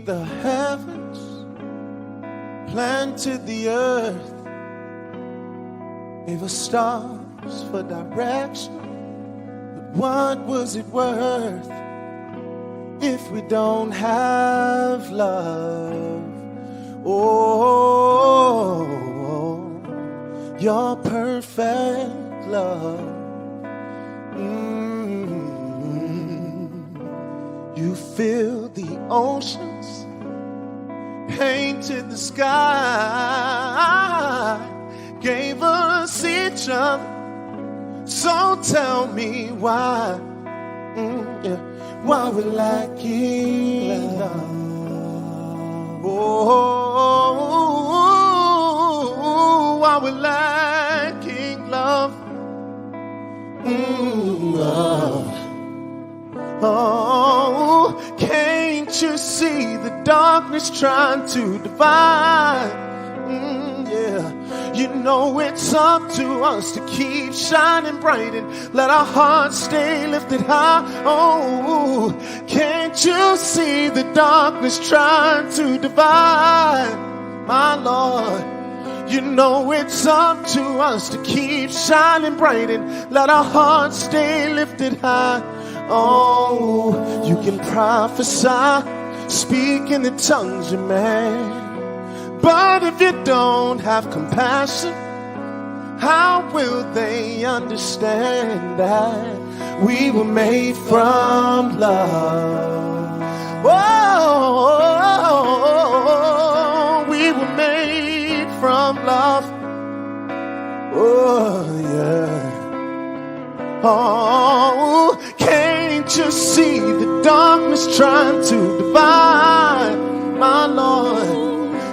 the heavens, planted the earth, gave us stars for direction. But what was it worth if we don't have love? Oh, your perfect love. You filled the oceans, painted the sky, gave us each other. So tell me why, why we're lacking love. Oh, why we're lacking love. Oh, can't you see the darkness trying to divide? Yeah, you know it's up to us to keep shining bright and let our hearts stay lifted high. Oh, can't you see the darkness trying to divide? My Lord, you know it's up to us to keep shining bright and let our hearts stay lifted high. Oh, you can prophesy, speak in the tongues of man, but if you don't have compassion, how will they understand that we were made from love? Oh, we were made from love. Oh, yeah. Oh, can't you see the darkness trying to divide? My Lord,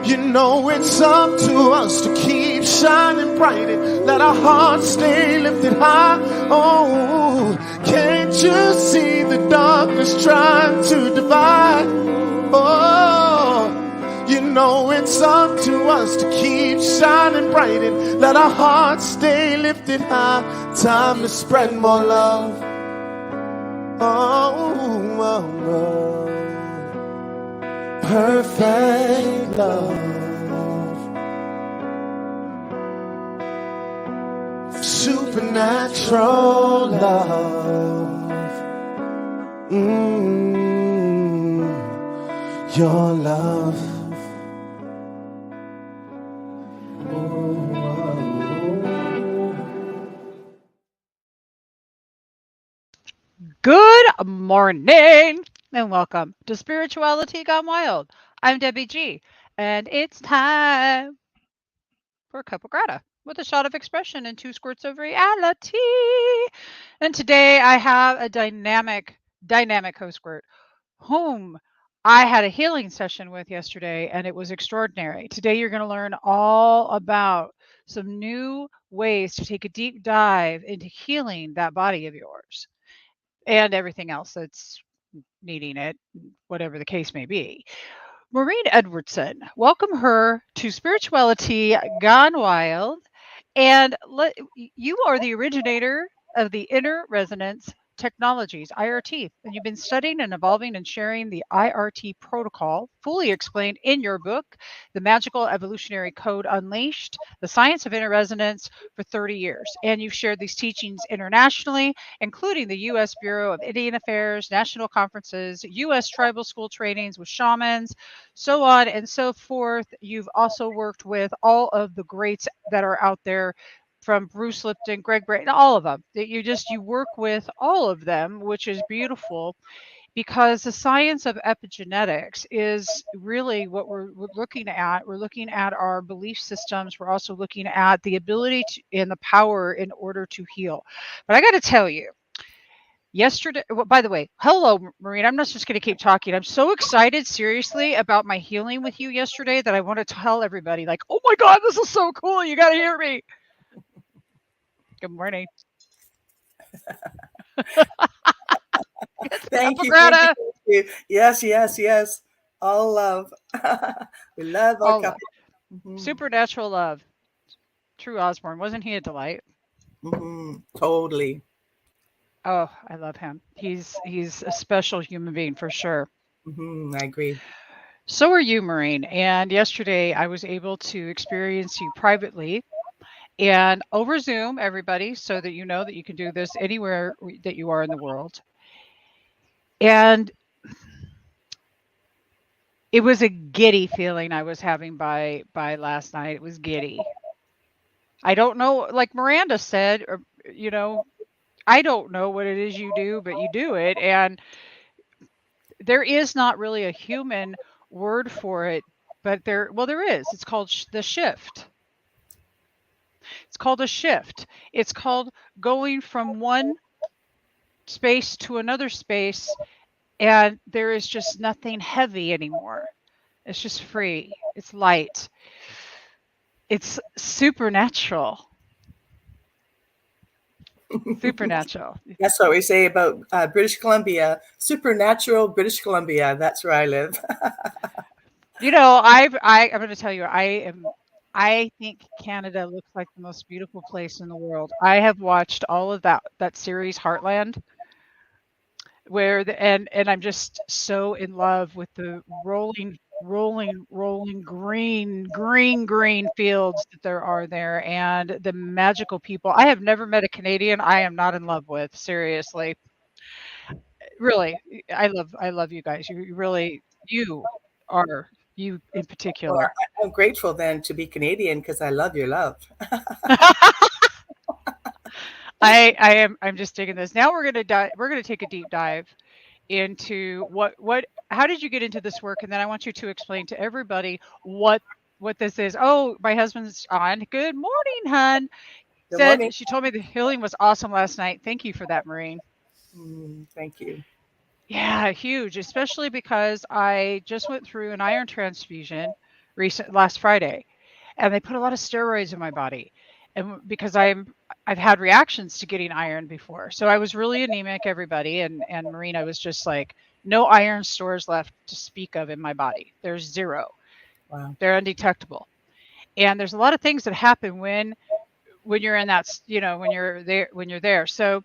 you know it's up to us to keep shining bright and let our hearts stay lifted high. Oh, can't you see the darkness trying to divide? Oh, you know it's up to us to keep shining bright and let our hearts stay lifted high. Time to spread more love. Oh, perfect love, supernatural love. Your love. Good morning and welcome to Spirituality Gone Wild. I'm Debbie G, and it's time for Cuppa Grata with a shot of expression and 2 squirts of reality. And today I have a dynamic co-squirt whom I had a healing session with yesterday, and it was extraordinary. Today you're going to learn all about some new ways to take a deep dive into healing that body of yours and everything else that's needing it, whatever the case may be. Maureen Edwardson, welcome her to Spirituality Gone Wild. And you are the originator of the Inner Resonance Technologies, IRT, and you've been studying and evolving and sharing the IRT protocol, fully explained in your book, The Magical Evolutionary Code Unleashed, The Science of Inner Resonance, for 30 years. And you've shared these teachings internationally, including the U.S. Bureau of Indian Affairs, national conferences, U.S. tribal school trainings with shamans, so on and so forth. You've also worked with all of the greats that are out there, from Bruce Lipton, Greg Braden, all of them. You work with all of them, which is beautiful, because the science of epigenetics is really what we're looking at. We're looking at our belief systems. We're also looking at the ability and the power in order to heal. But I got to tell you, yesterday, well, by the way, hello, Maureen. I'm not just going to keep talking. I'm so excited, seriously, about my healing with you yesterday that I want to tell everybody, like, oh my God, this is so cool. You got to hear me. Good morning. Thank you, Grata. thank you. Yes. All love. We love our Cuppa. Supernatural love. True Osborne. Wasn't he a delight? Totally. Oh, I love him. He's a special human being for sure. I agree. So are you, Maureen. And yesterday I was able to experience you privately and over Zoom, everybody, so that you know that you can do this anywhere that you are in the world. And it was a giddy feeling I was having by last night. It was giddy. I don't know, like Miranda said, or, you know, I don't know what it is you do, but you do it. And there is not really a human word for it, but there is. It's called the shift. It's called a shift. It's called going from one space to another space, and there is just nothing heavy anymore. It's just free. It's light. It's supernatural. Supernatural. That's what we say about British Columbia, supernatural British Columbia. That's where I live. You know, I'm going to tell you, I think Canada looks like the most beautiful place in the world. I have watched all of that series Heartland, where and I'm just so in love with the rolling green fields that there are there, and the magical people. I have never met a Canadian I am not in love with, seriously. Really, I love you guys. You really you are, you in Well, particular. I'm grateful then to be Canadian because I love your love. I'm just digging this. Now we're gonna take a deep dive into what how did you get into this work? And then I want you to explain to everybody what this is. Oh, my husband's on. Good morning, hun. Good morning. She told me the healing was awesome last night. Thank you for that, Maureen. Thank you. Yeah, huge, especially because I just went through an iron transfusion last Friday, and they put a lot of steroids in my body. And because I've had reactions to getting iron before. So I was really anemic, everybody, and Marina was just like, no iron stores left to speak of in my body. There's zero. Wow. They're undetectable. And there's a lot of things that happen when you're in that, when you're there. So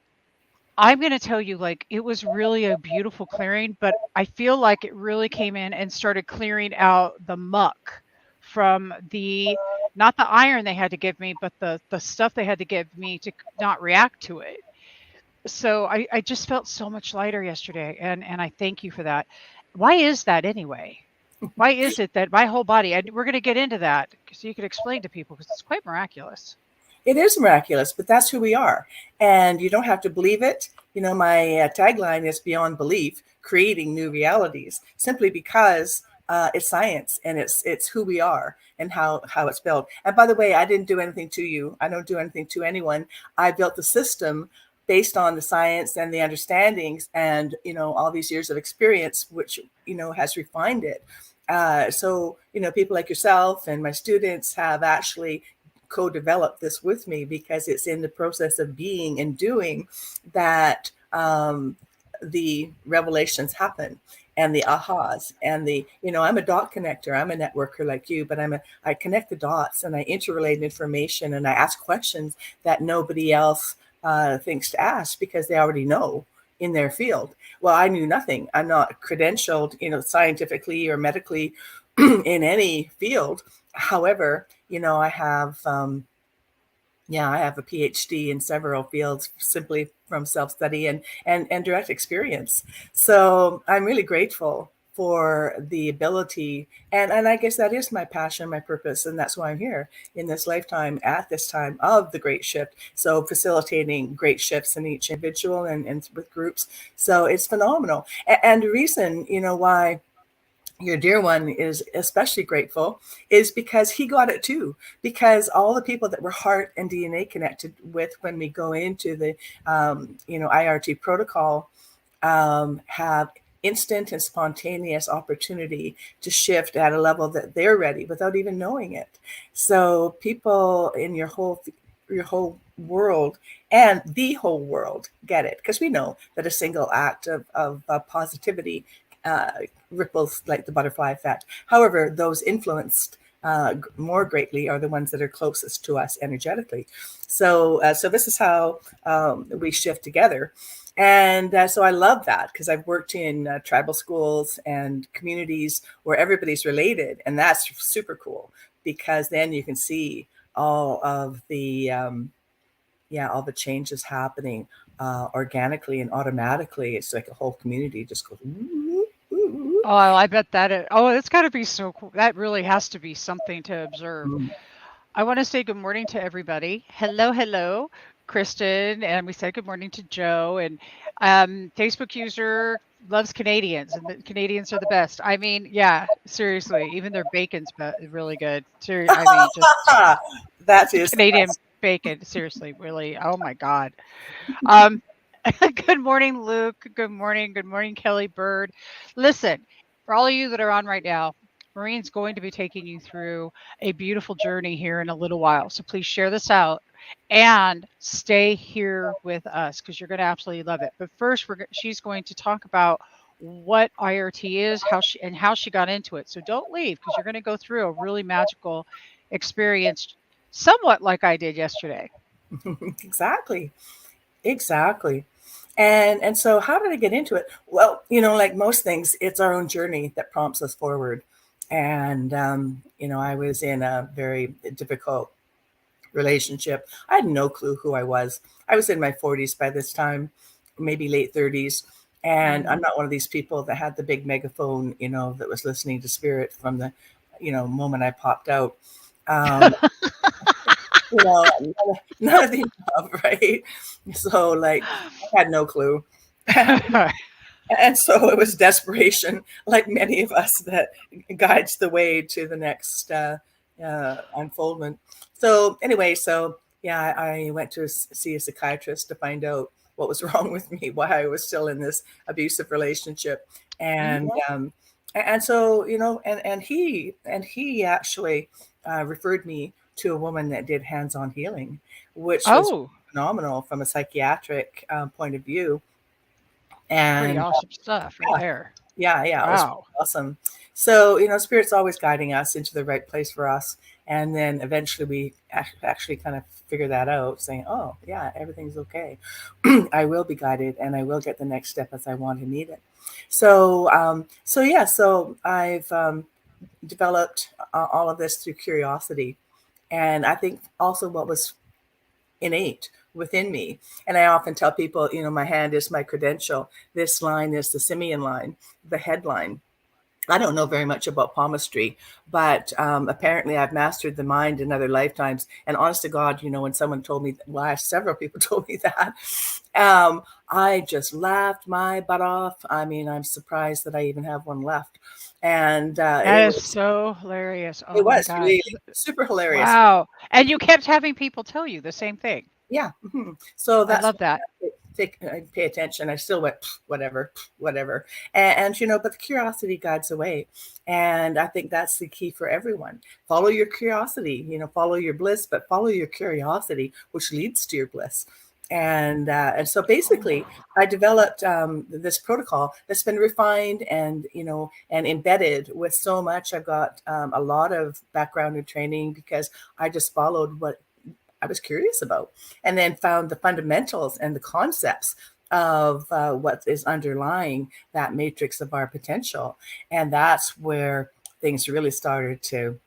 I'm going to tell you, like, it was really a beautiful clearing, but I feel like it really came in and started clearing out the muck from not the iron they had to give me, but the stuff they had to give me to not react to it. So I just felt so much lighter yesterday, and I thank you for that. Why is that anyway? Why is it that my whole body, and we're going to get into that so you could explain to people because it's quite miraculous. It is miraculous, but that's who we are. And you don't have to believe it. You know, my tagline is beyond belief, creating new realities, simply because it's science and it's who we are and how it's built. And by the way, I didn't do anything to you. I don't do anything to anyone. I built the system based on the science and the understandings and, you know, all these years of experience, which, you know, has refined it. So, you know, people like yourself and my students have actually co-developed this with me because it's in the process of being and doing that the revelations happen and the ahas and the, you know, I'm a dot connector. I'm a networker like you, but I connect the dots and I interrelate information and I ask questions that nobody else thinks to ask because they already know in their field. Well, I knew nothing. I'm not credentialed, you know, scientifically or medically in any field. However, you know, I have a PhD in several fields simply from self-study and direct experience. So I'm really grateful for the ability, and I guess that is my passion, my purpose, and that's why I'm here in this lifetime at this time of the great shift. So facilitating great shifts in each individual and with groups. So it's phenomenal. And the reason, you know, why your dear one is especially grateful is because he got it too, because all the people that were heart and DNA connected with when we go into the IRT protocol have instant and spontaneous opportunity to shift at a level that they're ready without even knowing it. So people in your whole world and the whole world get it, because we know that a single act of positivity ripples like the butterfly effect. However, those influenced more greatly are the ones that are closest to us energetically. So this is how we shift together. And so I love that because I've worked in tribal schools and communities where everybody's related. And that's super cool because then you can see all of the, all the changes happening organically and automatically. It's like a whole community just goes, ooh, ooh. Oh, I bet that it's got to be so cool. That really has to be something to observe. I want to say good morning to everybody. Hello, hello, Kristen, and we said good morning to Joe. And Facebook user loves Canadians, and the Canadians are the best. I mean, yeah, seriously, even their bacon's really good. I mean, just That is Canadian bacon. Seriously, really. Oh my God. Um, good morning, Luke. Good morning. Good morning, Kelly Bird. Listen, for all of you that are on right now, Maureen's going to be taking you through a beautiful journey here in a little while. So please share this out and stay here with us because you're going to absolutely love it. But first, she's going to talk about what IRT is, how she got into it. So don't leave because you're going to go through a really magical experience, somewhat like I did yesterday. exactly. And so how did I get into it? Well, like most things, it's our own journey that prompts us forward. And I was in a very difficult relationship. I had no clue who I was. I was in my 40s by this time, maybe late 30s. And I'm not one of these people that had the big megaphone, that was listening to spirit from the, moment I popped out. None of the above, right? So like I had no clue. And so it was desperation, like many of us, that guides the way to the next unfoldment. So anyway, I went to see a psychiatrist to find out what was wrong with me, why I was still in this abusive relationship, and so and he actually referred me to a woman that did hands-on healing, which was phenomenal from a psychiatric point of view. And pretty awesome stuff right there. Yeah. Wow. It was awesome. So, Spirit's always guiding us into the right place for us. And then eventually we actually kind of figure that out, saying, oh, yeah, everything's okay. I will be guided and I will get the next step as I want and need it. So I've developed all of this through curiosity. And I think also what was innate within me. And I often tell people, my hand is my credential. This line is the simian line, the headline. I don't know very much about palmistry, but apparently I've mastered the mind in other lifetimes. And honest to God, when someone told me, several people told me that, I just laughed my butt off. I mean, I'm surprised that I even have one left. And that is so hilarious. Oh, it was my really super hilarious. Wow. And you kept having people tell you the same thing. Yeah. So that's, I love that. I pay attention. I still went, whatever. And but the curiosity guides the way. And I think that's the key for everyone. Follow your curiosity, follow your bliss, but follow your curiosity, which leads to your bliss. And so basically I developed this protocol that's been refined and, and embedded with so much. I've got a lot of background and training because I just followed what I was curious about, and then found the fundamentals and the concepts of what is underlying that matrix of our potential. And that's where things really started to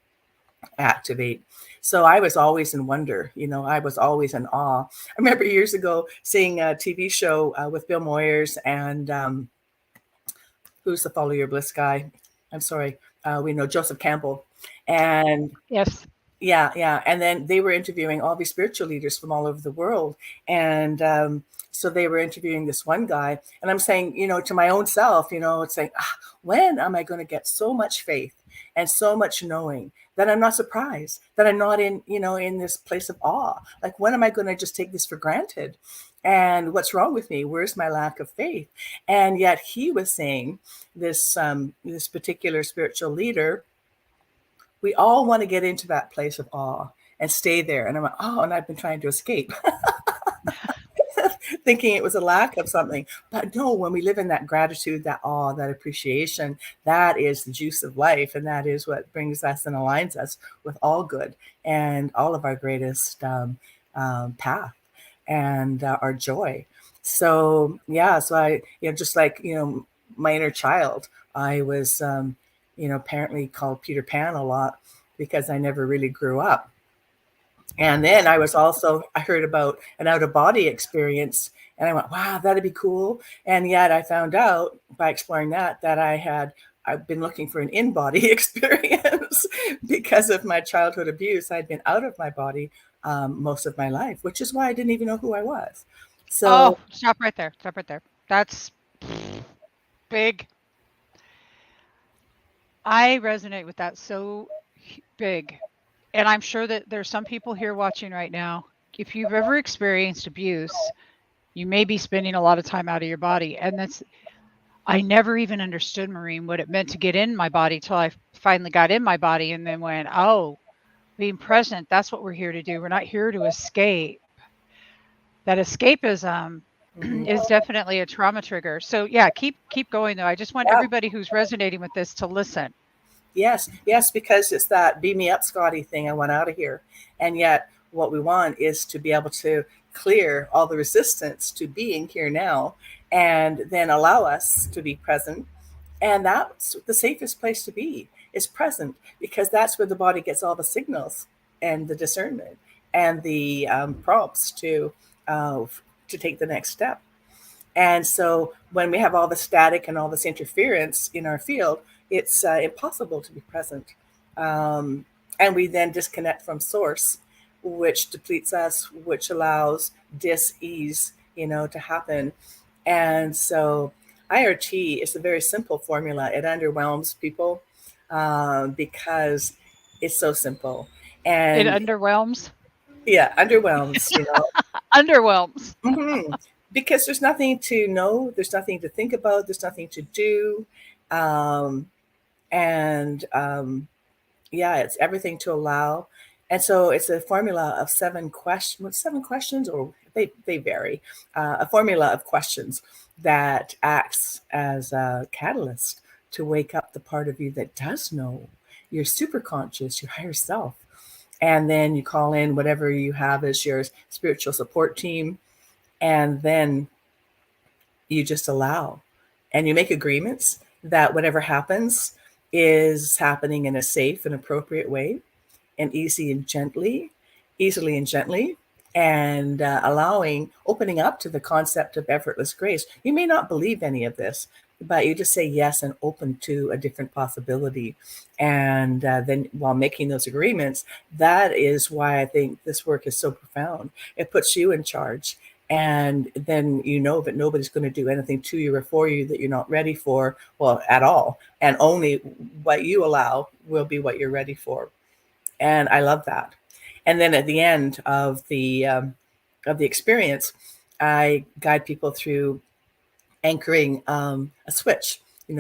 activate. So I was always in wonder, I was always in awe. I remember years ago seeing a TV show with Bill Moyers and who's the Follow Your Bliss guy? I'm sorry. We know Joseph Campbell. And yes. Yeah. And then they were interviewing all these spiritual leaders from all over the world. And so they were interviewing this one guy. And I'm saying, to my own self, it's saying, when am I going to get so much faith and so much knowing that I'm not surprised, that I'm not in, in this place of awe? Like, when am I going to just take this for granted? And what's wrong with me? Where's my lack of faith? And yet he was saying, this particular spiritual leader, we all want to get into that place of awe and stay there. And I'm like, and I've been trying to escape, thinking it was a lack of something. But no, when we live in that gratitude, that awe, that appreciation, that is the juice of life. And that is what brings us and aligns us with all good and all of our greatest path and our joy. So yeah, so I, just like, my inner child, I was, apparently called Peter Pan a lot because I never really grew up. And then I heard about an out of body experience, and I went, wow, that'd be cool. And yet I found out by exploring that I've been looking for an in body experience because of my childhood abuse. I'd been out of my body most of my life, which is why I didn't even know who I was. Oh, So, stop right there. Stop right there. That's big. I resonate with that so big. And I'm sure that there's some people here watching right now. If you've ever experienced abuse, you may be spending a lot of time out of your body. And I never even understood, Maureen, what it meant to get in my body till I finally got in my body and then went, oh, being present, that's what we're here to do. We're not here to escape. That escapism mhm. is definitely a trauma trigger. So yeah, keep going though. I just want Yeah. everybody who's resonating with this to listen. Yes, because it's that beam me up, Scotty thing. I want out of here. And yet, what we want is to be able to clear all the resistance to being here now and then allow us to be present. And that's the safest place to be, is present, because that's where the body gets all the signals and the discernment and the prompts to take the next step. And so when we have all the static and all this interference in our field, it's impossible to be present. And we then disconnect from source, which depletes us, which allows dis-ease, to happen. And so IRT is a very simple formula. It underwhelms people because it's so simple. It And underwhelms. yeah, underwhelms. Underwhelms. Mhm. Because there's nothing to know, there's nothing to think about, there's nothing to do. Um, and yeah, it's everything to allow. And so it's a formula of seven questions, or they vary. A formula of questions that acts as a catalyst to wake up the part of you that does know, your super conscious, your higher self. And then you call in whatever you have as your spiritual support team, and then you just allow, and you make agreements that whatever happens is happening in a safe and appropriate way, and easily and gently, and opening up to the concept of effortless grace. You may not believe any of this, but you just say yes and open to a different possibility. And then while making those agreements, that is why I think this work is so profound. It puts you in charge. And then you know that nobody's going to do anything to you or for you that you're not ready for, well, at all. And only what you allow will be what you're ready for. And I love that. And then at the end of the experience, I guide people through anchoring a switch, a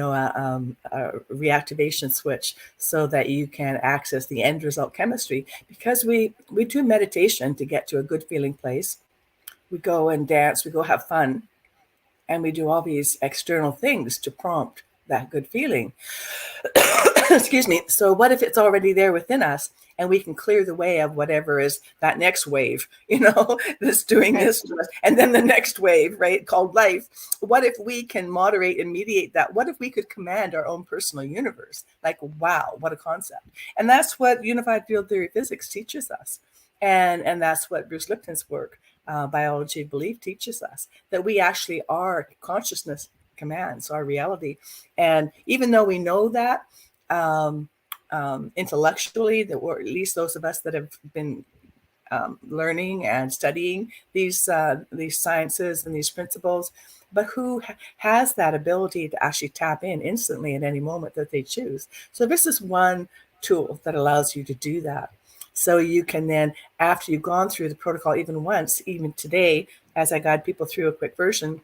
reactivation switch, so that you can access the end result chemistry. Because we do meditation to get to a good feeling place. We go and dance, we go have fun, and we do all these external things to prompt that good feeling. Excuse me. So what if it's already there within us, and we can clear the way of whatever is that next wave, that's doing Okay. this to us, and then the next wave, right, called life. What if we can moderate and mediate that? What if we could command our own personal universe? Like, wow, what a concept. And that's what unified field theory physics teaches us. And that's what Bruce Lipton's work, Biology of Belief, teaches us, that we actually are consciousness commands our reality. And even though we know that intellectually, that, or at least those of us that have been learning and studying these sciences and these principles, but who has that ability to actually tap in instantly at any moment that they choose. So this is one tool that allows you to do that. So you can then, after you've gone through the protocol even once, even today, as I guide people through a quick version,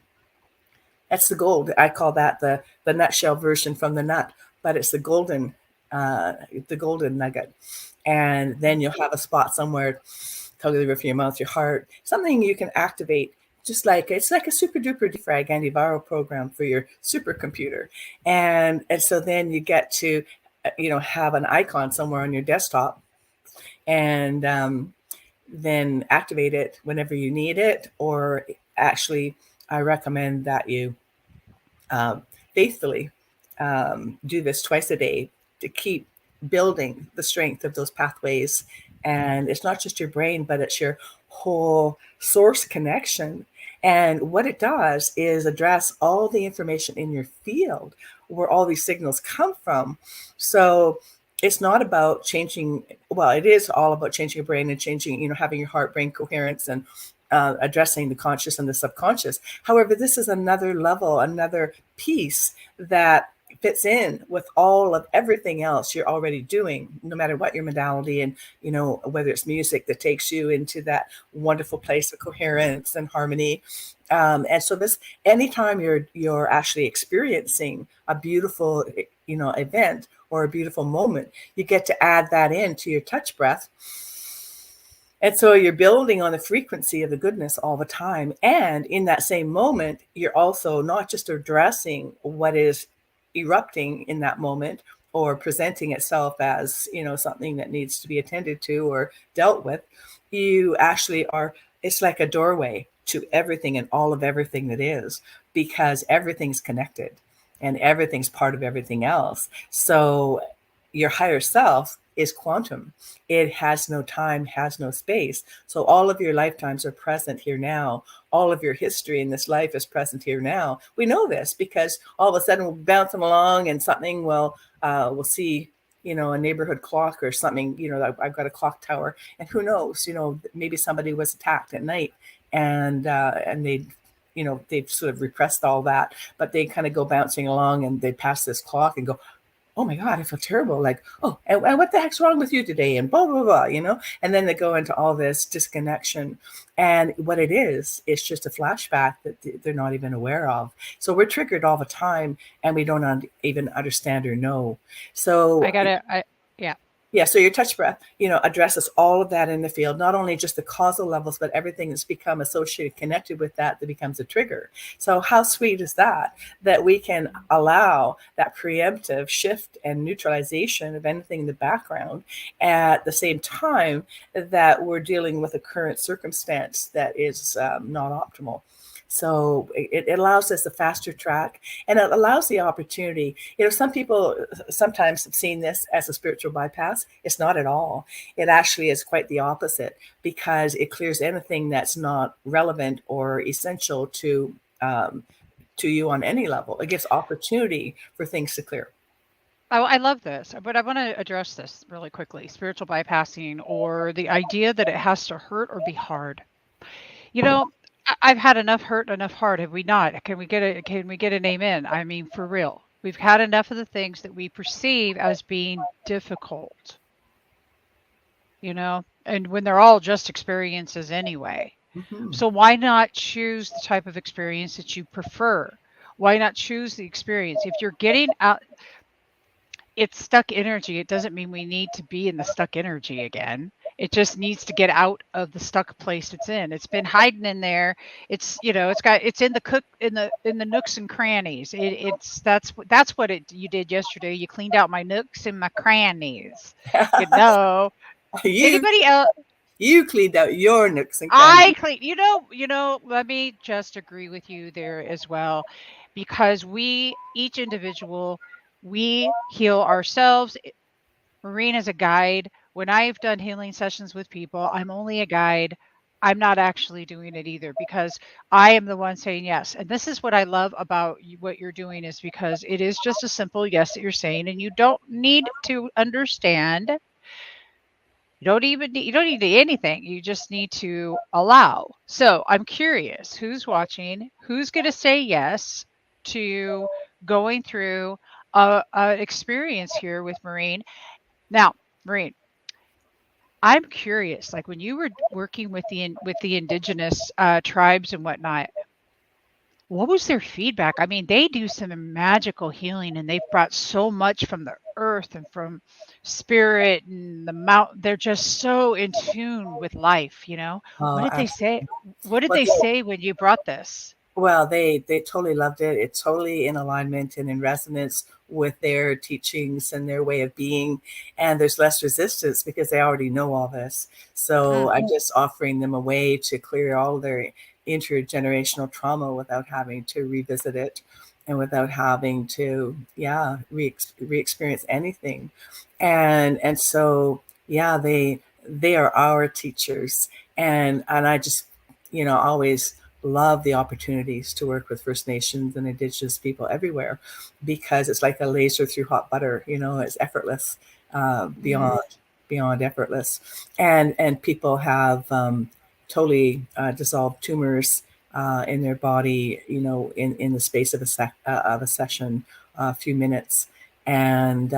that's the gold. I call that the nutshell version from the nut, but it's the golden nugget. And then you'll have a spot somewhere, tug of the roof of your mouth, your heart, something you can activate. Just like it's like a super duper defrag antiviral program for your supercomputer. And so then you get to, have an icon somewhere on your desktop, and then activate it whenever you need it, or actually I recommend that you faithfully do this twice a day to keep building the strength of those pathways. And it's not just your brain, but it's your whole source connection. And what it does is address all the information in your field where all these signals come from. So it's not about changing, well, it is all about changing your brain and changing, having your heart brain coherence and addressing the conscious and the subconscious. However, this is another level, another piece that fits in with all of everything else you're already doing, no matter what your modality, and whether it's music that takes you into that wonderful place of coherence and harmony. And so this, anytime you're actually experiencing a beautiful event or a beautiful moment, you get to add that into your touch breath. And so you're building on the frequency of the goodness all the time. And in that same moment, you're also not just addressing what is erupting in that moment or presenting itself as, something that needs to be attended to or dealt with. You actually are, it's like a doorway to everything and all of everything that is, because everything's connected and everything's part of everything else. So your higher self is quantum. It has no time, has no space. So all of your lifetimes are present here now. All of your history in this life is present here now. We know this because all of a sudden we'll bounce them along and something we'll see, a neighborhood clock or something, I've got a clock tower, and who knows, maybe somebody was attacked at night and they've sort of repressed all that, but they kind of go bouncing along and they pass this clock and go, oh my God, I feel terrible. Like, oh, and what the heck's wrong with you today? And blah, blah, blah, and then they go into all this disconnection. And what it is, it's just a flashback that they're not even aware of. So we're triggered all the time and we don't even understand or know. So yeah. So your touch breath, addresses all of that in the field, not only just the causal levels, but everything that's become associated, connected with that becomes a trigger. So how sweet is that we can allow that preemptive shift and neutralization of anything in the background at the same time that we're dealing with a current circumstance that is not optimal. So it allows us a faster track, and it allows the opportunity. Some people sometimes have seen this as a spiritual bypass. It's not at all. It actually is quite the opposite, because it clears anything that's not relevant or essential to you on any level. It gives opportunity for things to clear. Oh, I love this, but I want to address this really quickly. Spiritual bypassing, or the idea that it has to hurt or be hard. I've had enough hurt, enough hard. Have we not? Can we get an amen? I mean, for real. We've had enough of the things that we perceive as being difficult, and when they're all just experiences anyway. Mm-hmm. So why not choose the type of experience that you prefer? Why not choose the experience? If you're getting out, it's stuck energy. It doesn't mean we need to be in the stuck energy again. It just needs to get out of the stuck place it's in. It's been hiding in there. It's it's in the nooks and crannies. That's what you did yesterday. You cleaned out my nooks and my crannies. Anybody else? You cleaned out your nooks and crannies. I clean. Let me just agree with you there as well, because each individual, we heal ourselves. Maureen is a guide. When I've done healing sessions with people, I'm only a guide. I'm not actually doing it either, because I am the one saying yes. And this is what I love about what you're doing, is because it is just a simple yes that you're saying, and you don't need to understand. You don't need anything. You just need to allow. So I'm curious, who's watching? Who's going to say yes to going through an experience here with Maureen? Now, Maureen, I'm curious, like when you were working with the indigenous tribes and whatnot, what was their feedback? I mean, they do some magical healing, and they've brought so much from the earth and from spirit and the mountain. They're just so in tune with life, What did they say? What did they say when you brought this? Well, they totally loved it. It's totally in alignment and in resonance with their teachings and their way of being. And there's less resistance because they already know all this. So I'm just offering them a way to clear all their intergenerational trauma without having to revisit it and without having to, re-experience anything. And so, they are our teachers. And I just, always love the opportunities to work with First Nations and Indigenous people everywhere, because it's like a laser through hot butter. It's effortless, beyond effortless. And people have totally dissolved tumors in their body, in the space of a session, a few minutes, and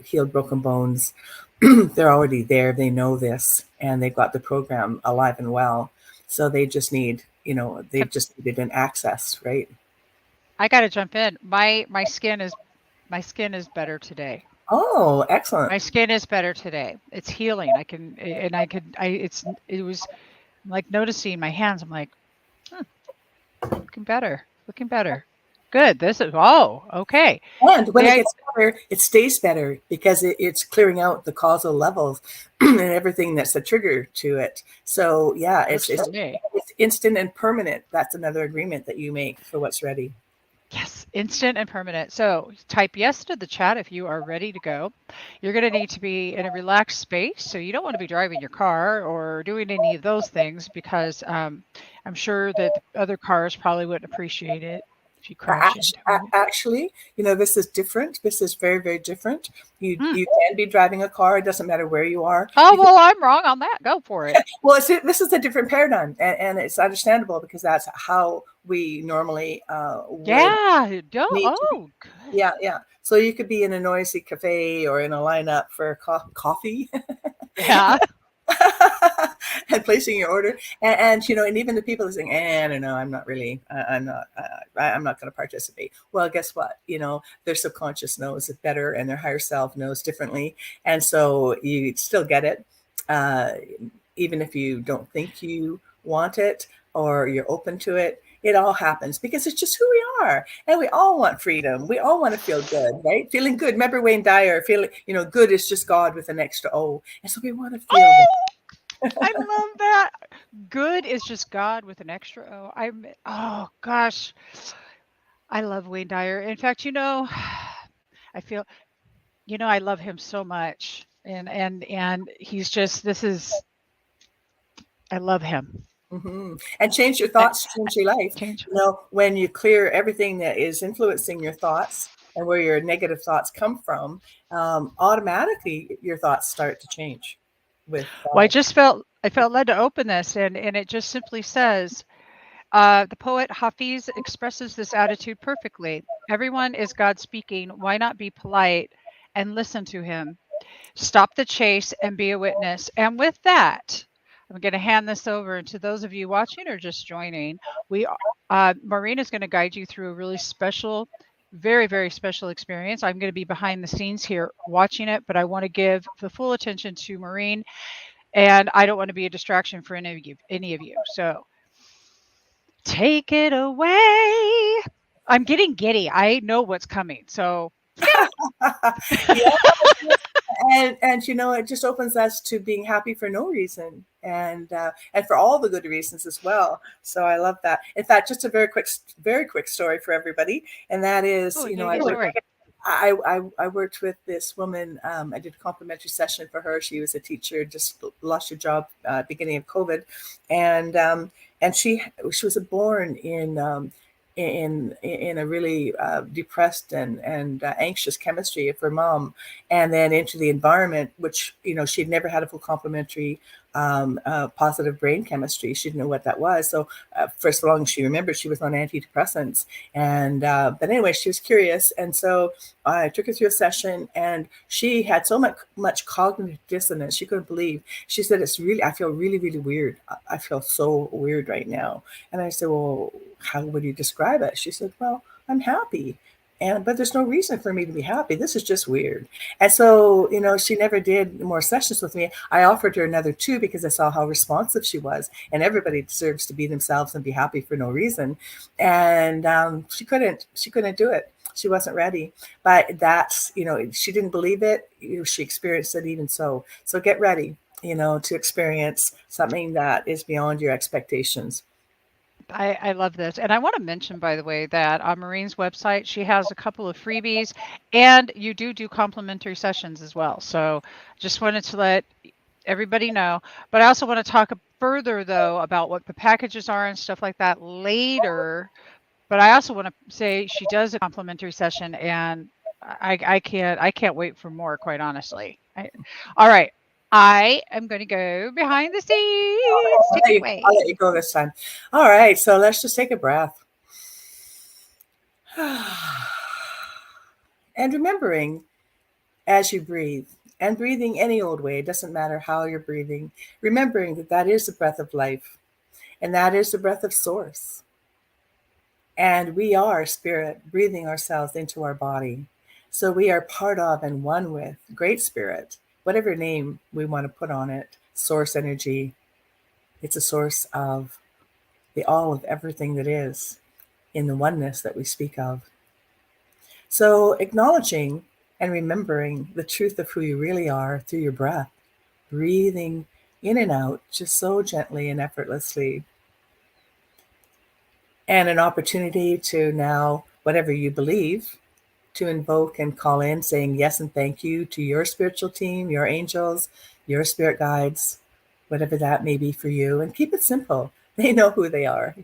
healed broken bones. They're already there. They know this, and they've got the program alive and well. So they just need, they've just needed an access, right? I got to jump in. My skin is better today. Oh, excellent. My skin is better today. It's healing. It was like noticing my hands. I'm like, looking better. Good. Okay. And when it gets better, it stays better because it's clearing out the causal levels and everything that's a trigger to it. So it's instant and permanent. That's another agreement that you make for what's ready. Yes, instant and permanent. So type yes to the chat if you are ready to go. You're going to need to be in a relaxed space. So you don't want to be driving your car or doing any of those things, because I'm sure that the other cars probably wouldn't appreciate it if you crash into it. Actually, this is different. This is very, very different. You can be driving a car. It doesn't matter where you are. Well, I'm wrong on that. Go for it. Well, this is a different paradigm, and it's understandable because that's how we normally good. Yeah. So you could be in a noisy cafe or in a lineup for coffee. Yeah. And placing your order, and even the people are saying, no, I'm not really, I'm not going to participate. Well, guess what? Their subconscious knows it better, and their higher self knows differently, and so you still get it, even if you don't think you want it or you're open to it. It all happens because it's just who we are, and we all want freedom. We all want to feel good, right? Feeling good. Remember Wayne Dyer, feeling, good is just God with an extra O, and so we want to feel. I love that. Good is just God with an extra O. Oh gosh, I love Wayne Dyer. In fact, I feel, I love him so much, and he's just, I love him. Mm-hmm. And change your thoughts, change your life. When you clear everything that is influencing your thoughts and where your negative thoughts come from, automatically your thoughts start to change. Well, I felt led to open this, and it just simply says, the poet Hafiz expresses this attitude perfectly. Everyone is God speaking. Why not be polite and listen to him? Stop the chase and be a witness. And with that, I'm going to hand this over. And to those of you watching or just joining, Maureen is going to guide you through a really special, very, very special experience. I'm going to be behind the scenes here watching it, but I want to give the full attention to Maureen, and I don't want to be a distraction for any of you. So take it away. I'm getting giddy. I know what's coming. So and it just opens us to being happy for no reason, and for all the good reasons as well. So I love that. In fact, just a very quick story for everybody, and that is, I worked with this woman. I did a complimentary session for her. She was a teacher, just lost her job beginning of COVID, and she was born in a really depressed and anxious chemistry of her mom, and then into the environment, which she'd never had a full complementary positive brain chemistry. She didn't know what that was. So first of all, she remembered she was on antidepressants, and but anyway, she was curious, and so I took her through a session, and she had so much cognitive dissonance. She couldn't believe. She said, I feel really, really weird. I feel so weird right now. And I said, well, how would you describe it? She said, well, I'm happy. But there's no reason for me to be happy. This is just weird. And so, she never did more sessions with me. I offered her another 2 because I saw how responsive she was. And everybody deserves to be themselves and be happy for no reason. And she couldn't do it. She wasn't ready. But that's, she didn't believe it. She experienced it even so. So get ready, to experience something that is beyond your expectations. I love this. And I want to mention, by the way, that on Maureen's website, she has a couple of freebies and you do complimentary sessions as well. So just wanted to let everybody know. But I also want to talk further, though, about what the packages are and stuff like that later. But I also want to say she does a complimentary session and I can't wait for more, quite honestly. All right. I am going to go behind the scenes. Take it away. I'll let you go this time. All right. So let's just take a breath. And remembering as you breathe, and breathing any old way, it doesn't matter how you're breathing, remembering that that is the breath of life, and that is the breath of source. And we are spirit breathing ourselves into our body. So we are part of and one with Great Spirit, whatever name we want to put on it, source energy. It's a source of the all of everything that is in the oneness that we speak of. So acknowledging and remembering the truth of who you really are through your breath, breathing in and out just so gently and effortlessly. And an opportunity to now, whatever you believe, to invoke and call in, saying yes and thank you to your spiritual team, your angels, your spirit guides, whatever that may be for you. And keep it simple. They know who they are.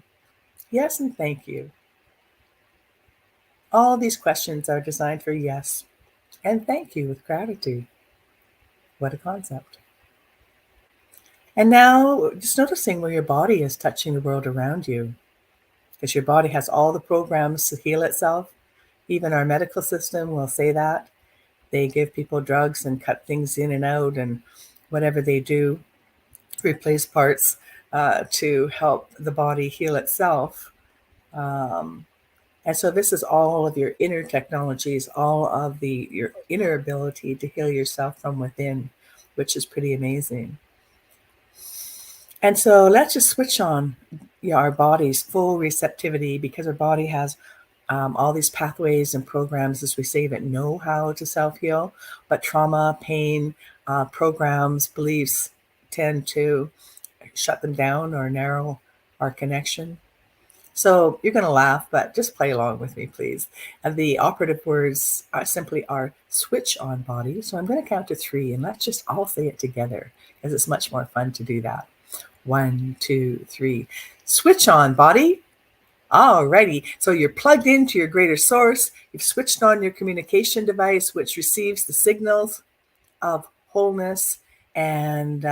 Yes and thank you. All these questions are designed for yes and thank you with gratitude. What a concept. And now just noticing where your body is touching the world around you, because your body has all the programs to heal itself. Even our medical system will say that. They give people drugs and cut things in and out and whatever they do, replace parts to help the body heal itself. And so this is all of your inner technologies, all of your inner ability to heal yourself from within, which is pretty amazing. And so let's just switch on our body's full receptivity, because our body has all these pathways and programs, as we say, that know how to self-heal, but trauma, pain, programs, beliefs tend to shut them down or narrow our connection. So you're going to laugh, but just play along with me, please. And the operative words simply are switch on body. So I'm going to count to 3 and let's just all say it together, because it's much more fun to do that. 1, 2, 3. Switch on body. Alrighty. So you're plugged into your greater source. You've switched on your communication device, which receives the signals of wholeness and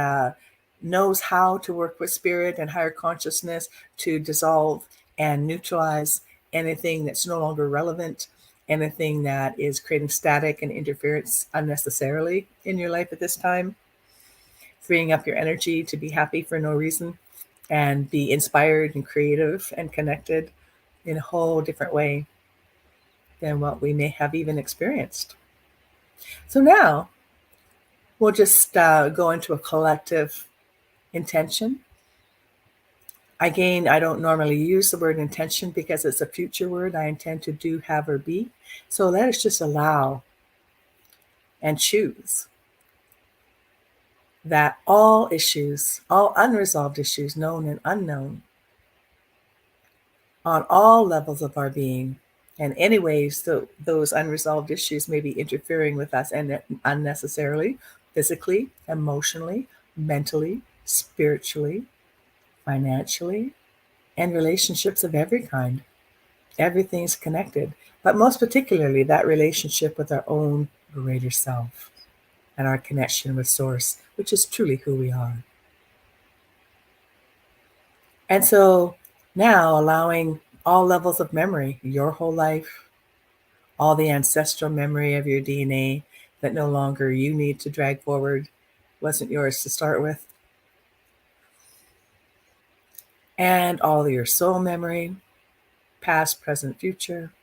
knows how to work with spirit and higher consciousness to dissolve and neutralize anything that's no longer relevant, anything that is creating static and interference unnecessarily in your life at this time, freeing up your energy to be happy for no reason and be inspired and creative and connected in a whole different way than what we may have even experienced. So now we'll just go into a collective intention. Again, I don't normally use the word intention because it's a future word. I intend to do, have, or be. So let us just allow and choose that all issues, all unresolved issues, known and unknown, on all levels of our being, and any ways those unresolved issues may be interfering with us and unnecessarily, physically, emotionally, mentally, spiritually, financially, and relationships of every kind. Everything's connected, but most particularly that relationship with our own greater self and our connection with Source, which is truly who we are. And so now allowing all levels of memory, your whole life, all the ancestral memory of your DNA that no longer you need to drag forward, wasn't yours to start with, and all your soul memory, past, present, future,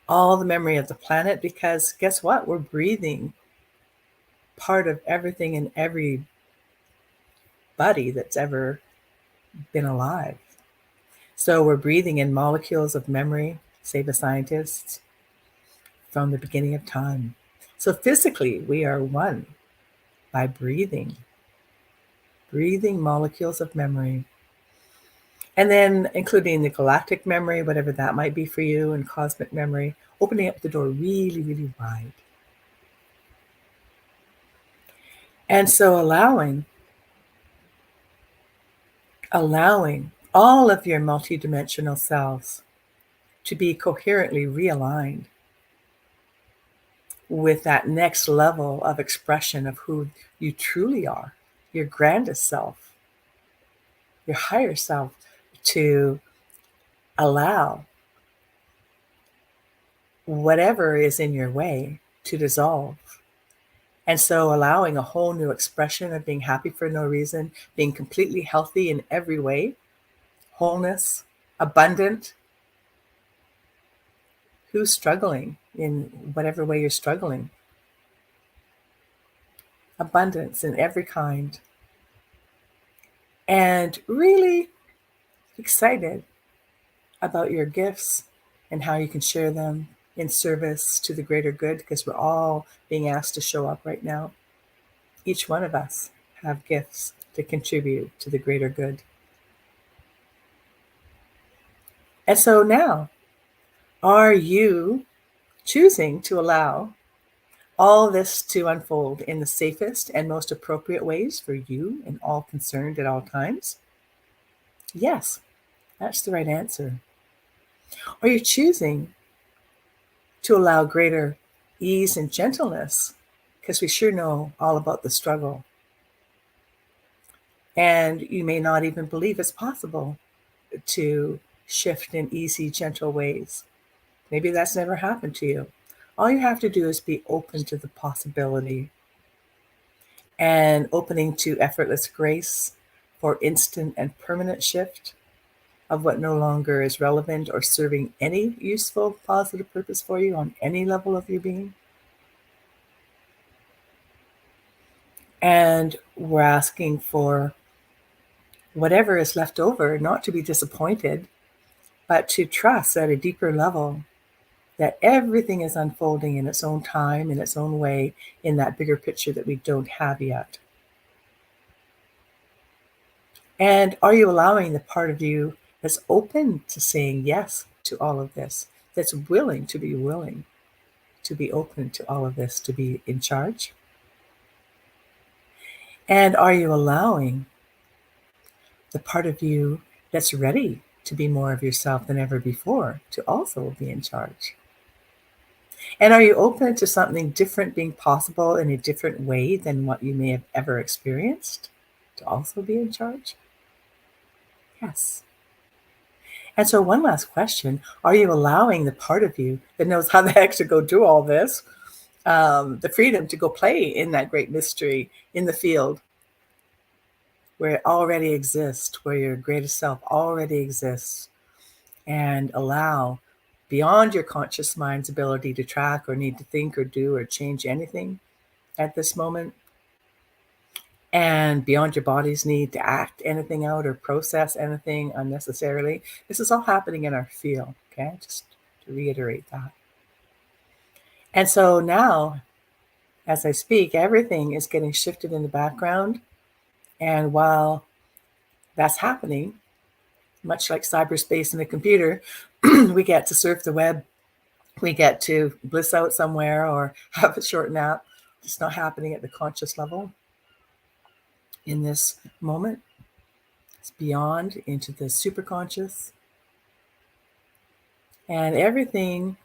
all the memory of the planet, because guess what? We're breathing part of everything and everybody that's ever been alive. So we're breathing in molecules of memory, say the scientists, from the beginning of time. So physically, we are one by breathing molecules of memory. And then including the galactic memory, whatever that might be for you, and cosmic memory, opening up the door really, really wide. And so allowing all of your multidimensional selves to be coherently realigned with that next level of expression of who you truly are, your grandest self, your higher self, to allow whatever is in your way to dissolve. And so allowing a whole new expression of being happy for no reason, being completely healthy in every way, wholeness, abundant. Who's struggling in whatever way you're struggling? Abundance in every kind. And really excited about your gifts and how you can share them in service to the greater good, because we're all being asked to show up right now. Each one of us have gifts to contribute to the greater good. And so now, are you choosing to allow all this to unfold in the safest and most appropriate ways for you and all concerned at all times? Yes, that's the right answer. Are you choosing to allow greater ease and gentleness? Because we sure know all about the struggle. And you may not even believe it's possible to shift in easy, gentle ways. Maybe that's never happened to you. All you have to do is be open to the possibility and opening to effortless grace for instant and permanent shift of what no longer is relevant or serving any useful, positive purpose for you on any level of your being. And we're asking for whatever is left over, not to be disappointed, but to trust at a deeper level that everything is unfolding in its own time, in its own way, in that bigger picture that we don't have yet. And are you allowing the part of you that's open to saying yes to all of this, that's willing to be open to all of this, to be in charge? And are you allowing the part of you that's ready to be more of yourself than ever before to also be in charge? And are you open to something different being possible in a different way than what you may have ever experienced to also be in charge? Yes. And so one last question, are you allowing the part of you that knows how the heck to go do all this, the freedom to go play in that great mystery in the field where it already exists, where your greatest self already exists, and allow beyond your conscious mind's ability to track or need to think or do or change anything at this moment, and beyond your body's need to act anything out or process anything unnecessarily. This is all happening in our field, okay? Just to reiterate that. And so now, as I speak, everything is getting shifted in the background. And while that's happening, much like cyberspace in a computer, we get to surf the web. We get to bliss out somewhere or have a short nap. It's not happening at the conscious level in this moment. It's beyond into the superconscious. And everything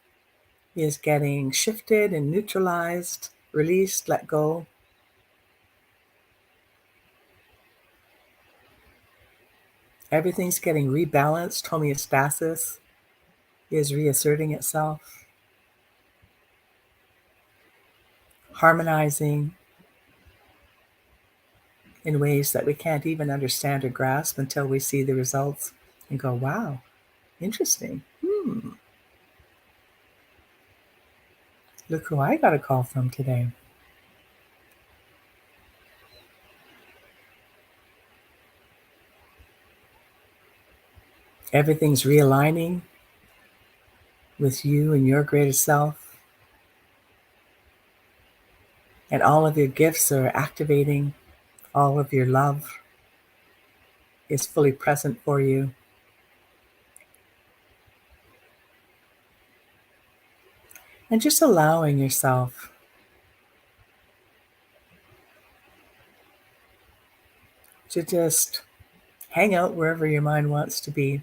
is getting shifted and neutralized, released, let go. Everything's getting rebalanced. Homeostasis is reasserting itself, harmonizing in ways that we can't even understand or grasp until we see the results and go, wow, interesting. Look who I got a call from today. Everything's realigning with you and your greatest self. And all of your gifts are activating. All of your love is fully present for you. And just allowing yourself to just hang out wherever your mind wants to be.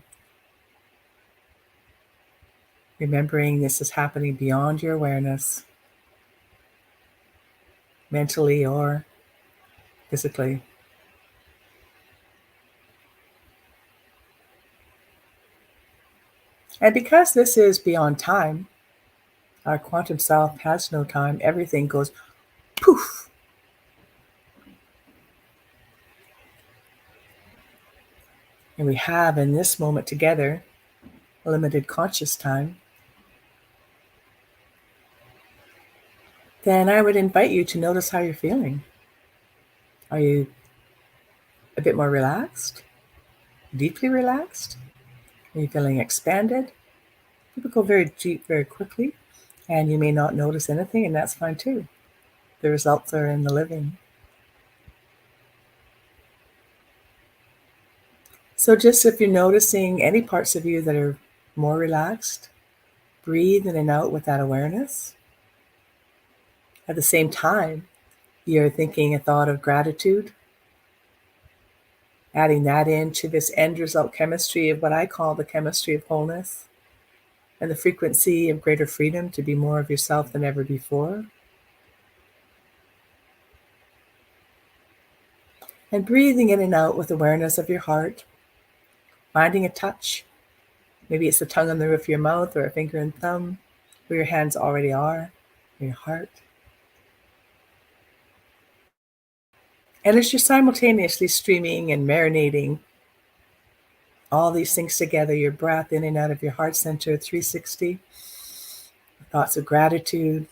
Remembering this is happening beyond your awareness, mentally or physically. And because this is beyond time, our quantum self has no time. Everything goes poof. And we have in this moment together a limited conscious time. Then I would invite you to notice how you're feeling. Are you a bit more relaxed? Deeply relaxed? Are you feeling expanded? People go very deep very quickly, and you may not notice anything, and that's fine too. The results are in the living. So just if you're noticing any parts of you that are more relaxed, breathe in and out with that awareness. At the same time, you're thinking a thought of gratitude, adding that into this end result chemistry of what I call the chemistry of wholeness and the frequency of greater freedom to be more of yourself than ever before. And breathing in and out with awareness of your heart, finding a touch. Maybe it's the tongue on the roof of your mouth or a finger and thumb, where your hands already are, or your heart. And as you're simultaneously streaming and marinating all these things together, your breath in and out of your heart center, 360, thoughts of gratitude,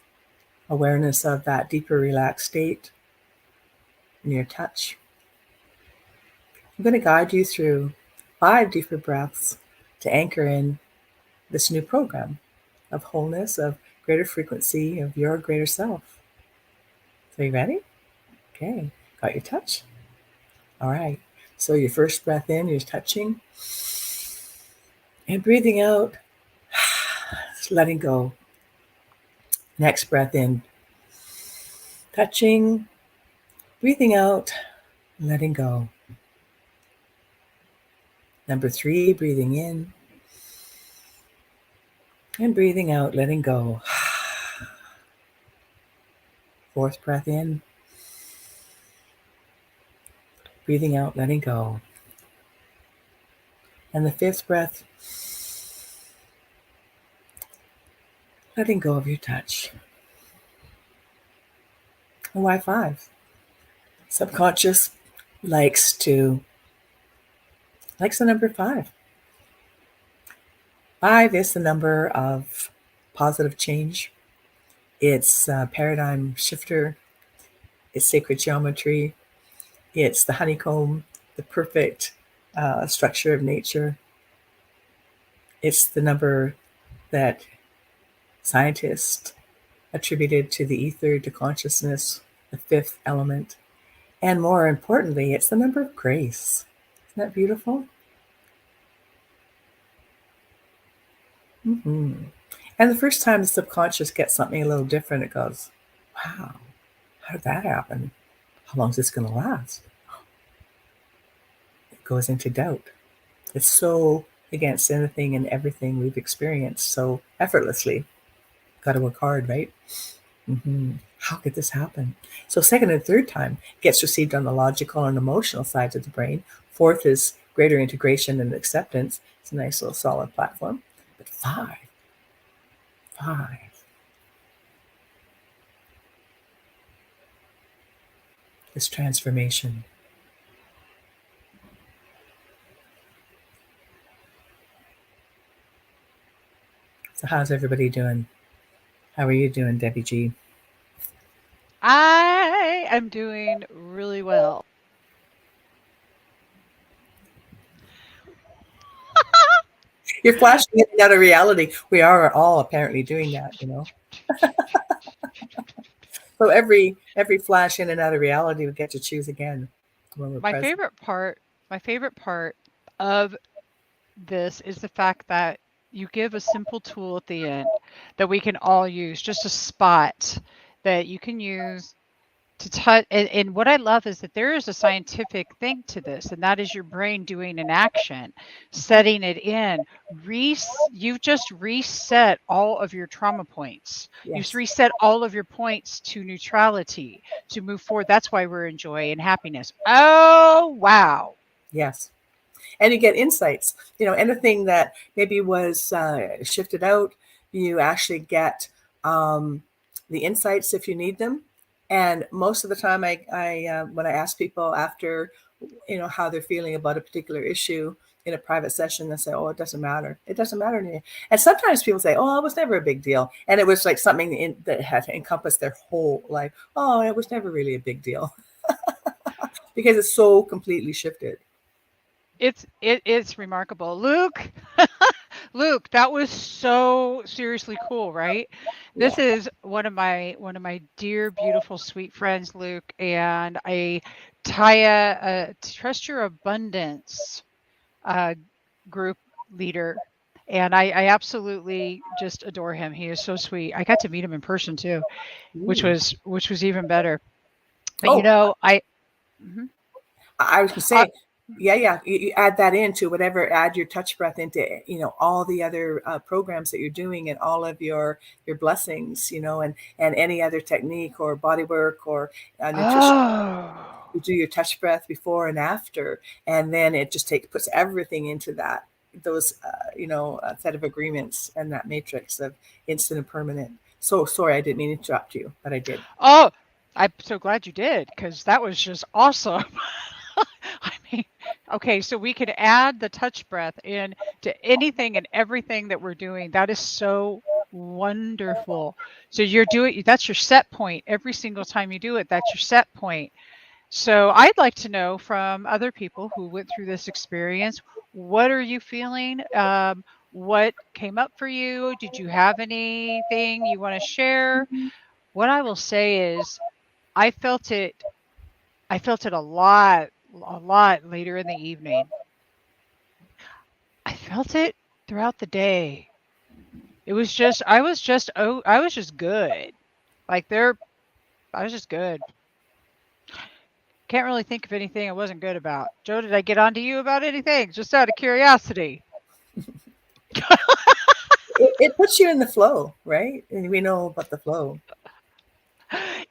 awareness of that deeper relaxed state, and your touch. I'm going to guide you through 5 deeper breaths to anchor in this new program of wholeness, of greater frequency, of your greater self. So you ready? Okay. Got your touch? All right. So your first breath in, you're touching. And breathing out, letting go. Next breath in, touching. Breathing out, letting go. Number 3, breathing in. And breathing out, letting go. 4th breath in. Breathing out, letting go. And the 5th breath, letting go of your touch. And why 5? Subconscious likes the number 5. 5 is the number of positive change. It's a paradigm shifter. It's sacred geometry. It's the honeycomb, the perfect structure of nature. It's the number that scientists attributed to the ether, to consciousness, the 5th element. And more importantly, it's the number of grace. Isn't that beautiful? Mm-hmm. And the first time the subconscious gets something a little different, it goes, wow, how did that happen? How long is this going to last? It goes into doubt. It's so against anything and everything we've experienced so effortlessly. Got to work hard, right? Mm-hmm. How could this happen? So 2nd and 3rd time gets received on the logical and emotional sides of the brain. 4th is greater integration and acceptance. It's a nice little solid platform. But 5. This transformation. So how's everybody doing? How are you doing, Debbie G? I am doing really well. You're flashing in and out of reality. We are all apparently doing that, So every flash in and out of reality, we get to choose again when we're My present. favorite part of this is the fact that you give a simple tool at the end that we can all use, just a spot that you can use to touch. And what I love is that there is a scientific thing to this, and that is your brain doing an action, setting it in. You've just reset all of your trauma points. You've Yes. reset all of your points to neutrality, to move forward. That's why we're in joy and happiness. Oh, wow. Yes. And you get insights, anything that maybe was shifted out, you actually get the insights if you need them. And most of the time, when I ask people after, how they're feeling about a particular issue in a private session, they say, "Oh, it doesn't matter. It doesn't matter to me." And sometimes people say, "Oh, it was never a big deal," and it was like something that had encompassed their whole life. Oh, it was never really a big deal because it's so completely shifted. It's remarkable. Luke, Luke, that was so seriously cool, right? Yeah. This is one of my dear, beautiful, sweet friends, Luke, and a Taya, Trust Your Abundance uh, group leader. And I absolutely just adore him. He is so sweet. I got to meet him in person too, which Ooh. was even better. But Oh, mhm. I was gonna Uh, say, yeah. You add that into whatever. Add your touch breath into all the other programs that you're doing and all of your blessings, and any other technique or body work or nutrition. oh. You do your touch breath before and after, and then it just puts everything into that those set of agreements and that matrix of instant and permanent. So sorry, I didn't mean to interrupt you, but I did. Oh, I'm so glad you did, because that was just awesome. I mean, okay, so we could add the touch breath in to anything and everything that we're doing. That is so wonderful. So that's your set point. Every single time you do it, that's your set point. So I'd like to know from other people who went through this experience, what are you feeling? What came up for you? Did you have anything you want to share? What I will say is I felt it a lot later in the evening. I felt it throughout the day. I was just good. Like I was just good. Can't really think of anything I wasn't good about. Joe, did I get on to you about anything? Just out of curiosity. It puts you in the flow, right? And we know about the flow.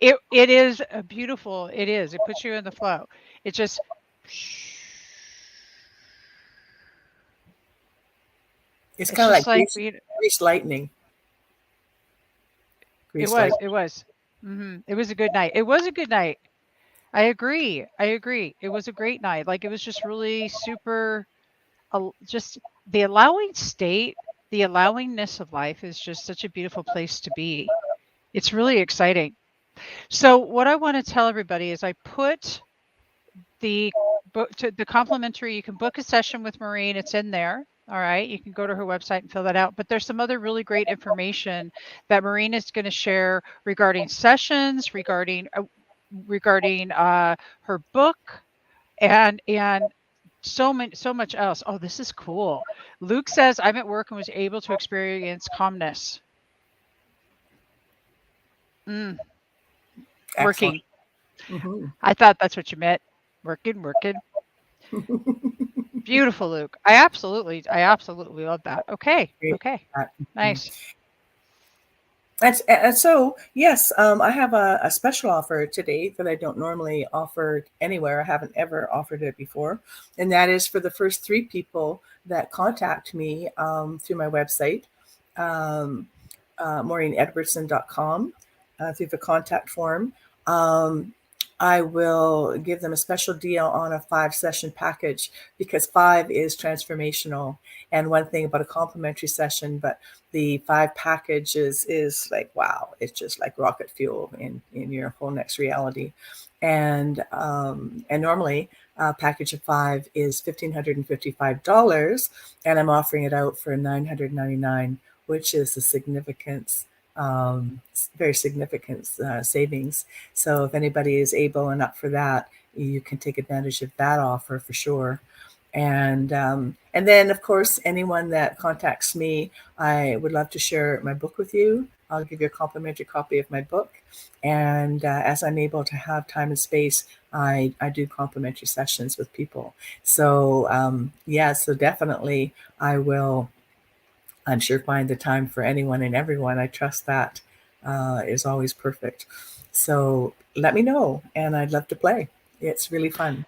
It is beautiful. It is. It puts you in the flow. It just It's it's kind of just like like grease lightning. it Grease was. lightning. It was. It was a good night. It was a good night. I agree. I agree. It was a great night. Like it was just really super. Just the allowing state, the allowingness of life is just such a beautiful place to be. It's really exciting. So what I want to tell everybody is I put the book to the complimentary. You can book a session with Maureen. It's in there. All right. You can go to her website and fill that out. But there's some other really great information that Maureen is going to share regarding sessions, regarding her book, and so much else. Oh, this is cool. Luke says I'm at work and was able to experience calmness. Excellent. Working. Hmm. I thought that's what you meant. Working. Beautiful, Luke. I absolutely love that. Okay. Great. Okay. Mhm. Nice. And so, yes, I have a special offer today that I don't normally offer anywhere. I haven't ever offered it before. And that is for the first 3 people that contact me through my website, um, MaureenEdwardson.com, through the contact form. Um, I will give them a special deal on a 5-session package because 5 is transformational. And one thing about a complimentary session, but the 5 package is like, wow, it's just like rocket fuel in your whole next reality. And normally a package of 5 is $1,555, and I'm offering it out for $999, which is a significance, very significant savings. So if anybody is able and up for that, you can take advantage of that offer for sure. And then, of course, anyone that contacts me, I would love to share my book with you. I'll give you a complimentary copy of my book. And as I'm able to have time and space, I do complimentary sessions with people. So yeah, so definitely I will, I'm sure, find the time for anyone and everyone. I trust that is always perfect. So let me know, and I'd love to play. It's really fun.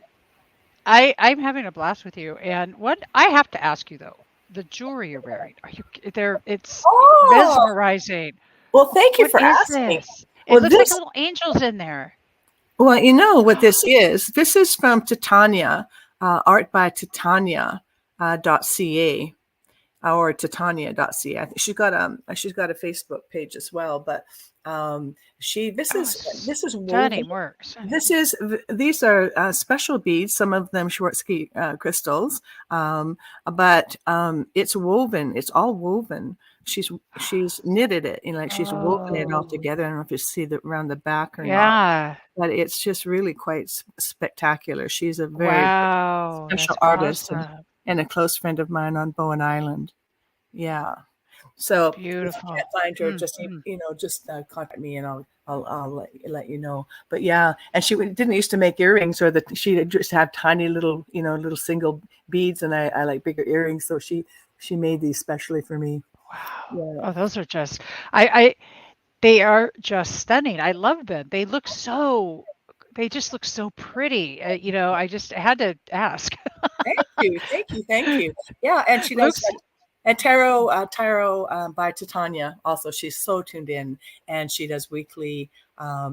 I'm having a blast with you. And what I have to ask you though, the jewelry you're wearing, are you there? It's Oh, mesmerizing. well, thank you What for is asking. this? It Well, looks like this, little angels in there. well, you know what this is. This is from Titania, art by Titania .ca. Or Titania.ca. I think she's got a Facebook page as well. But Oh, this is woven. stunning works. These are special beads. Some of them Swarovski crystals, but it's woven. It's all woven. She's knitted it. You know, like she's woven it all Oh, together. I don't know if you see the around the back or not, yeah. but it's just really quite spectacular. She's a very Wow, special that's artist awesome. and a close friend of mine on Bowen Island. Yeah. So if you Beautiful. can't find her, just Mm. just contact me and I'll let you know. But yeah, and she didn't used to make earrings, or she just had tiny little little single beads, and I like bigger earrings, so she made these specially for me. Wow. Yeah. Oh, those are just I they are just stunning. I love them. They just look so pretty. I just had to ask. Thank you. Yeah, and she does. Looks And Tarot by Titania. Also, she's so tuned in, and she does weekly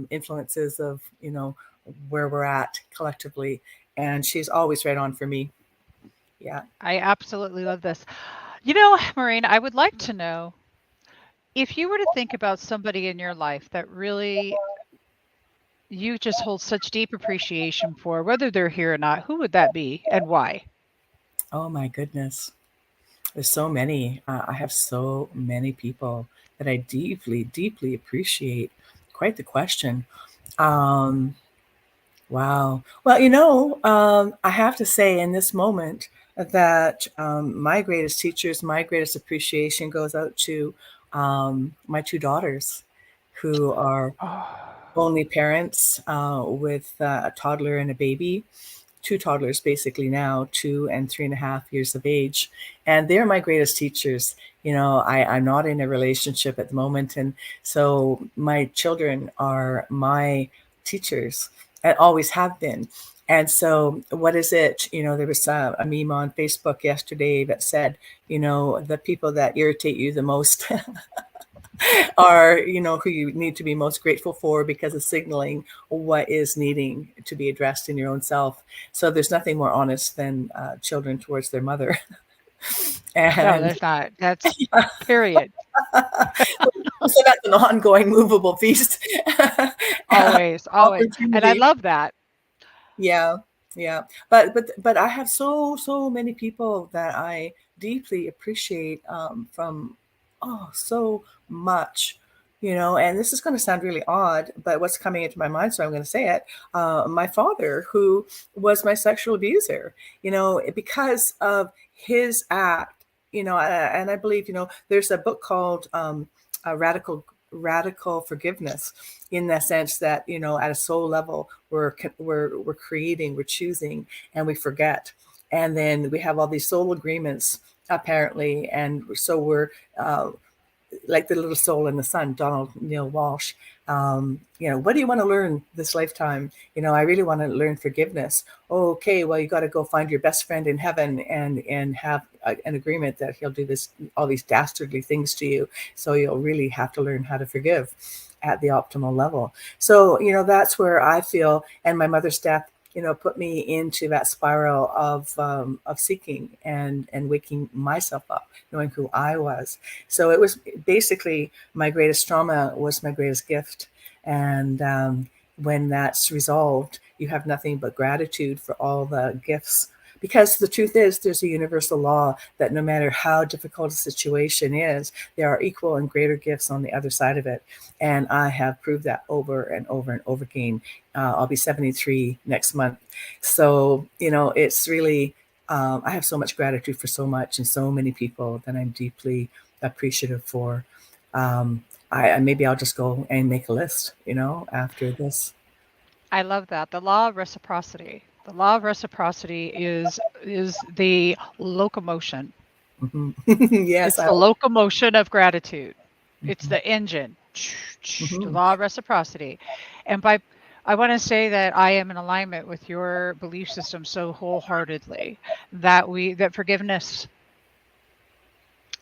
influences of where we're at collectively, and she's always right on for me. Yeah. I absolutely love this. Maureen, I would like to know if you were to think about somebody in your life that really you just hold such deep appreciation for, whether they're here or not, who would that be and why? Oh my goodness, there's so many. I have so many people that I deeply, deeply appreciate. Quite the question. Um, Wow. Well, I have to say in this moment that my greatest teachers, my greatest appreciation goes out to my two daughters who are Oh, only parents with a toddler and a baby, two toddlers basically now, 2 and 3.5 years of age. And they're my greatest teachers. I'm not in a relationship at the moment. And so my children are my teachers and always have been. And so, what is it? There was a meme on Facebook yesterday that said, the people that irritate you the most are who you need to be most grateful for, because of signaling what is needing to be addressed in your own self. So there's nothing more honest than children towards their mother. no, And there's not. That's period. so that's an ongoing movable feast. Always, always. And I Opportunity. love that. Yeah, yeah. But I have so many people that I deeply appreciate from so much. And this is going to sound really odd, but what's coming into my mind, so I'm going to say it. My father, who was my sexual abuser, because of his act, and I believe, there's a book called Radical Forgiveness, in the sense that at a soul level we're creating, we're choosing, and we forget, and then we have all these soul agreements apparently, and so we're like the little soul in the sun, Donald Neil Walsh. What do you want to learn this lifetime? I really want to learn forgiveness. Oh, okay, well, you got to go find your best friend in heaven and have an agreement that he'll do all these dastardly things to you. So you'll really have to learn how to forgive at the optimal level. So that's where I feel, and my mother's death put me into that spiral of seeking and waking myself up, knowing who I was. So it was basically my greatest trauma was my greatest gift. And when that's resolved, you have nothing but gratitude for all the gifts. Because the truth is, there's a universal law that no matter how difficult a situation is, there are equal and greater gifts on the other side of it. And I have proved that over and over and over again. I'll be 73 next month. So, it's really I have so much gratitude for so much and so many people that I'm deeply appreciative for. Maybe I'll just go and make a list, after this. I love that. The law of reciprocity. The law of reciprocity is the locomotion. Mm-hmm. Yes. It's the locomotion of gratitude. It's Mm-hmm. the engine. The Mm-hmm. law of reciprocity. And I want to say that I am in alignment with your belief system so wholeheartedly that forgiveness,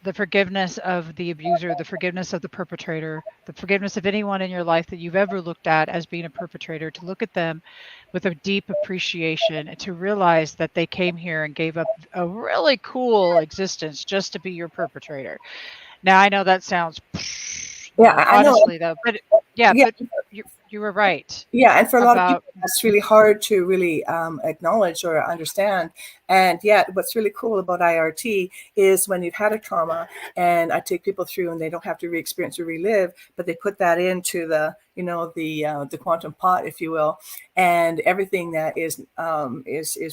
the forgiveness of the abuser, the forgiveness of the perpetrator, the forgiveness of anyone in your life that you've ever looked at as being a perpetrator, to look at them with a deep appreciation and to realize that they came here and gave up a really cool existence just to be your perpetrator. Now, I know that sounds, Yeah, I know. honestly though, but yeah, Yeah. but you were right Yeah, and for a lot of about, people, that's really hard to really acknowledge or understand. And yet, what's really cool about IRT is when you've had a trauma, and I take people through, and they don't have to re-experience or relive, but they put that into the quantum pot, if you will, and everything that is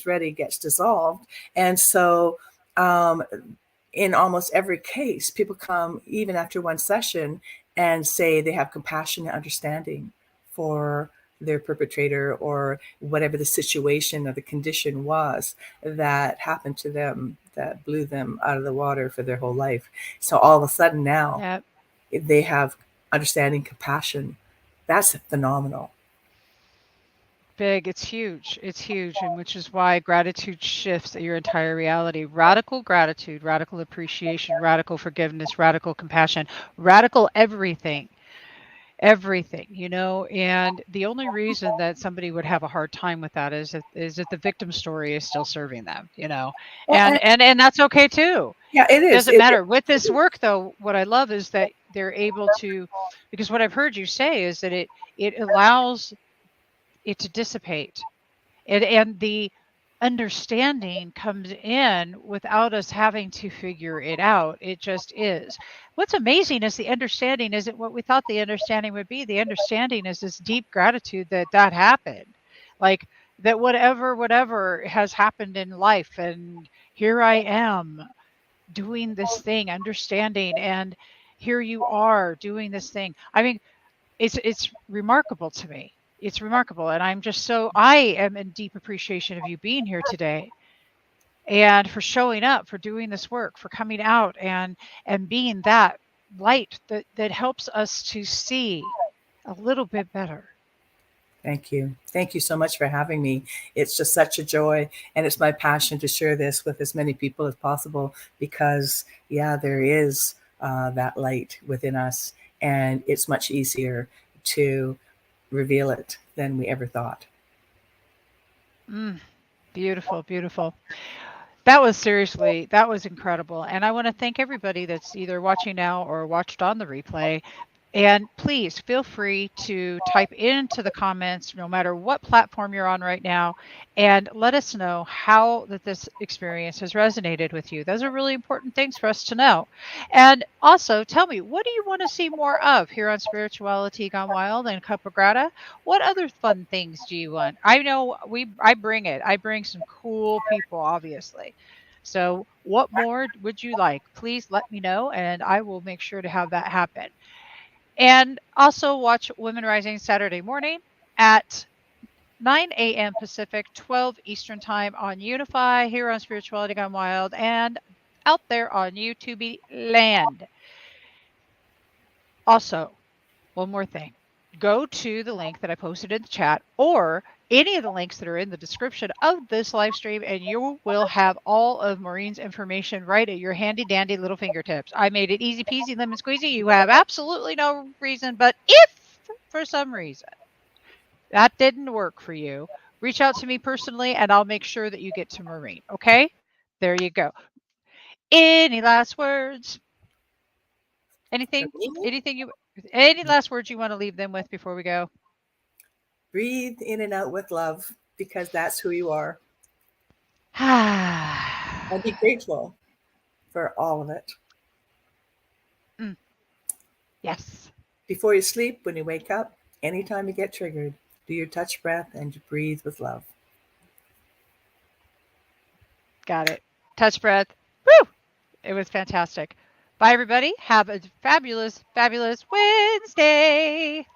ready gets dissolved. And so, in almost every case, people come even after one session and say they have compassion and understanding for their perpetrator or whatever the situation or the condition was that happened to them that blew them out of the water for their whole life. So all of a sudden now yeah, they have understanding, compassion. That's phenomenal. big. It's huge, and which is why gratitude shifts your entire reality. Radical gratitude, radical appreciation, radical forgiveness, radical compassion, radical everything. Everything, and the only reason that somebody would have a hard time with that is that the victim story is still serving them, Well, and that's okay too. yeah, it is. Doesn't matter. With this work though, what I love is that they're able to, because what I've heard you say is that it allows it to dissipate, and the understanding comes in without us having to figure it out. It just is. What's amazing is the understanding isn't what we thought the understanding would be. The understanding is this deep gratitude that happened. Like that whatever has happened in life, and here I am doing this thing, understanding, and here you are doing this thing. I mean, it's remarkable to me. It's remarkable, and I am in deep appreciation of you being here today, and for showing up, for doing this work, for coming out and being that light that helps us to see a little bit better. Thank you. Thank you so much for having me. It's just such a joy. And it's my passion to share this with as many people as possible because, yeah, there is that light within us. And it's much easier to reveal it than we ever thought. Beautiful, beautiful. That was incredible. And I want to thank everybody that's either watching now or watched on the replay. And please feel free to type into the comments, no matter what platform you're on right now, and let us know how that this experience has resonated with you. Those are really important things for us to know. And also tell me, what do you want to see more of here on Spirituality Gone Wild and Cuppa Grata? What other fun things do you want? I know I bring it. I bring some cool people, obviously. So what more would you like? Please let me know, and I will make sure to have that happen. And also watch Women Rising Saturday morning at 9 a.m. Pacific, 12 Eastern Time on Unify, here on Spirituality Gone Wild, and out there on YouTube land. Also, one more thing. Go to the link that I posted in the chat or any of the links that are in the description of this live stream, and you will have all of Maureen's information right at your handy dandy little fingertips. I made it easy peasy lemon squeezy. You have absolutely no reason, but if for some reason that didn't work for you, reach out to me personally and I'll make sure that you get to Maureen. Okay? There you go. Any last words? For Anything? me, Any last words you want to leave them with before we go? breathe in and out with love because that's who you are. And be grateful for all of it. Yes. Before you sleep, when you wake up, anytime you get triggered, do your touch breath and breathe with love. Got it. Touch breath. Woo! It was fantastic. Bye, everybody. Have a fabulous, fabulous Wednesday.